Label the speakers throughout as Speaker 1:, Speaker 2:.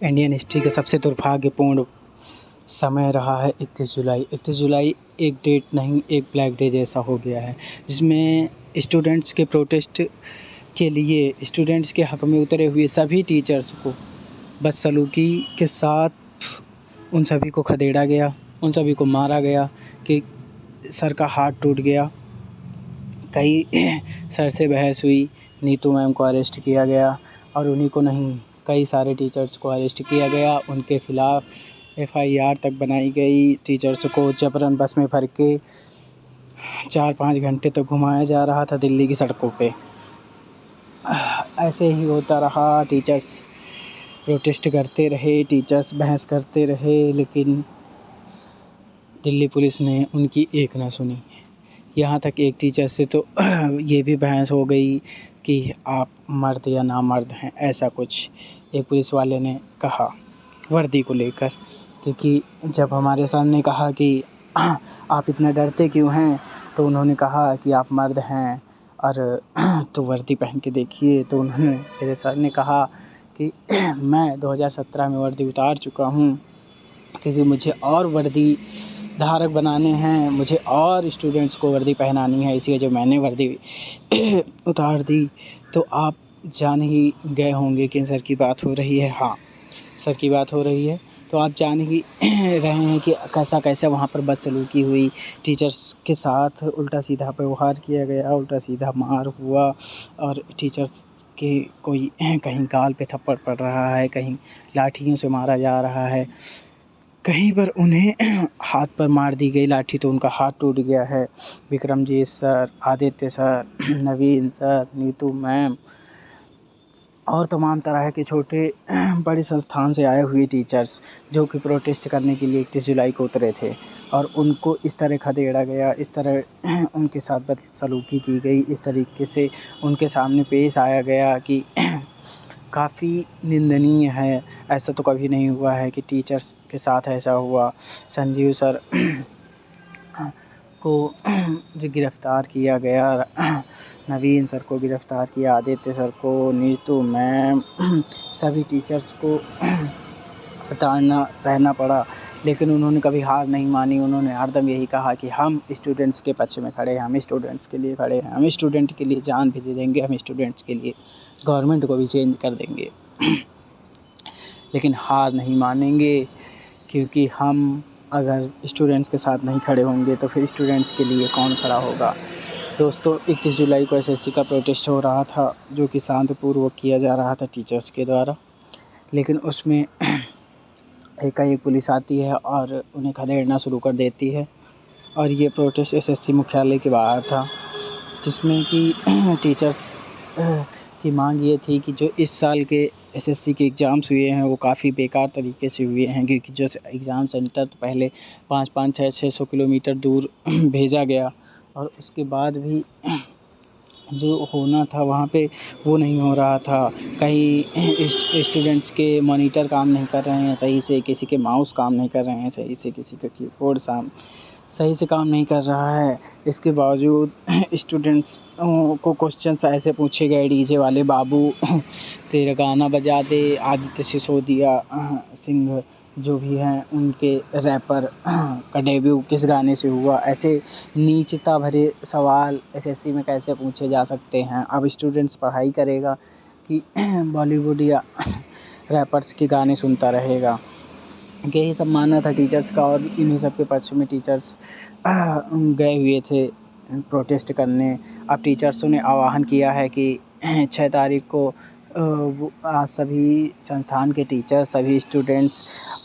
Speaker 1: Indian history का सबसे दुर्भाग्यपूर्ण समय रहा है 31 जुलाई। 31 जुलाई एक डेट नहीं, एक ब्लैक डे जैसा हो गया है, जिसमें स्टूडेंट्स के प्रोटेस्ट के लिए, स्टूडेंट्स के हक़ में उतरे हुए सभी टीचर्स को बदसलूकी के साथ उन सभी को खदेड़ा गया, उन सभी को मारा गया कि सर का हाथ टूट गया। कई सर से बहस हुई, नीतू मैम को अरेस्ट किया गया और उन्हीं को नहीं, कई सारे टीचर्स को अरेस्ट किया गया। उनके ख़िलाफ़ FIR तक बनाई गई। टीचर्स को जबरन बस में भर के 4-5 घंटे तक घुमाया जा रहा था दिल्ली की सड़कों पे। ऐसे ही होता रहा, टीचर्स प्रोटेस्ट करते रहे, टीचर्स बहस करते रहे, लेकिन दिल्ली पुलिस ने उनकी एक ना सुनी। यहाँ तक एक टीचर से तो ये भी बहस हो गई कि आप मर्द या नामर्द हैं, ऐसा कुछ एक पुलिस वाले ने कहा वर्दी को लेकर। क्योंकि जब हमारे सामने कहा कि आप इतना डरते क्यों हैं, तो उन्होंने कहा कि आप मर्द हैं और तो वर्दी पहन के देखिए। तो उन्होंने, मेरे सर ने कहा कि मैं 2017 में वर्दी उतार चुका हूँ, क्योंकि मुझे और वर्दी धारक बनाने हैं, मुझे और स्टूडेंट्स को वर्दी पहनानी है, इसी वजह मैंने वर्दी उतार दी। तो आप जान ही गए होंगे कि सर की बात हो रही है। हाँ, सर की बात हो रही है, तो आप जान ही रहे हैं कि कैसे वहाँ पर बदसलूकी हुई, टीचर्स के साथ उल्टा सीधा व्यवहार किया गया, उल्टा सीधा मार हुआ और टीचर्स के कोई कहीं गाल पे थप्पड़ पड़ रहा है, कहीं लाठियों से मारा जा रहा है, कहीं पर उन्हें हाथ पर मार दी गई लाठी तो उनका हाथ टूट गया है। विक्रमजीत सर, आदित्य सर, नवीन सर, नीतू मैम और तमाम तरह के छोटे बड़े संस्थान से आए हुए टीचर्स जो कि प्रोटेस्ट करने के लिए 31 जुलाई को उतरे थे और उनको इस तरह खदेड़ा गया, इस तरह उनके साथ बदसलूकी की गई, इस तरीके से उनके सामने पेश आया गया कि काफ़ी निंदनीय है। ऐसा तो कभी नहीं हुआ है कि टीचर्स के साथ ऐसा हुआ। संजीव सर को जो गिरफ़्तार किया गया, नवीन सर को गिरफ़्तार किया, आदित्य सर को, नीतू मैम, सभी टीचर्स को ताड़ना सहना पड़ा, लेकिन उन्होंने कभी हार नहीं मानी। उन्होंने हरदम यही कहा कि हम स्टूडेंट्स के पक्ष में खड़े हैं, हम स्टूडेंट्स के लिए खड़े हैं, हम स्टूडेंट के लिए जान भी दे देंगे, हम स्टूडेंट्स के लिए गवर्नमेंट को भी चेंज कर देंगे। लेकिन हार नहीं मानेंगे, क्योंकि हम अगर स्टूडेंट्स के साथ नहीं खड़े होंगे तो फिर स्टूडेंट्स के लिए कौन खड़ा होगा। दोस्तों, 31 जुलाई को SSC का प्रोटेस्ट हो रहा था, जो कि शांतिपूर्वक किया जा रहा था टीचर्स के द्वारा, लेकिन उसमें एकाएक पुलिस आती है और उन्हें खदेड़ना शुरू कर देती है। और ये प्रोटेस्ट SSC मुख्यालय के बाहर था, जिसमें कि टीचर्स की मांग ये थी कि जो इस साल के SSC के एग्ज़ाम्स हुए हैं वो काफ़ी बेकार तरीके से हुए हैं, क्योंकि जो एग्ज़ाम सेंटर तो पहले 5-5, 600 किलोमीटर दूर भेजा गया और उसके बाद भी जो होना था वहाँ पे वो नहीं हो रहा था। कहीं स्टूडेंट्स के मॉनिटर काम नहीं कर रहे हैं सही से, किसी के माउस काम नहीं कर रहे हैं सही से, किसी का कीबोर्ड सही से काम नहीं कर रहा है। इसके बावजूद स्टूडेंट्स को क्वेश्चंस ऐसे पूछे गए, डीजे वाले बाबू तेरा गाना बजा दे, आदित्य सिसोदिया सिंह जो भी हैं उनके रैपर का डेब्यू किस गाने से हुआ, ऐसे नीचता भरे सवाल SSC में कैसे पूछे जा सकते हैं। अब स्टूडेंट्स पढ़ाई करेगा कि बॉलीवुड या रैपर्स के गाने सुनता रहेगा। यही सब मानना था टीचर्स का और इन्हीं सब के पक्ष में टीचर्स गए हुए थे प्रोटेस्ट करने। अब टीचर्सों ने आह्वान किया है कि 6 तारीख को सभी संस्थान के टीचर्स, सभी स्टूडेंट्स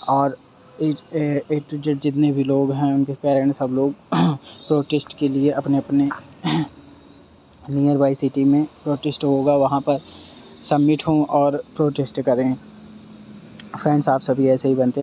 Speaker 1: और A to Z जितने भी लोग हैं, उनके पेरेंट्स, सब लोग प्रोटेस्ट के लिए अपने अपने नियर बाई सिटी में प्रोटेस्ट होगा, वहाँ पर सबमिट हों और प्रोटेस्ट करें। फ्रेंड्स, आप सभी ऐसे ही बनते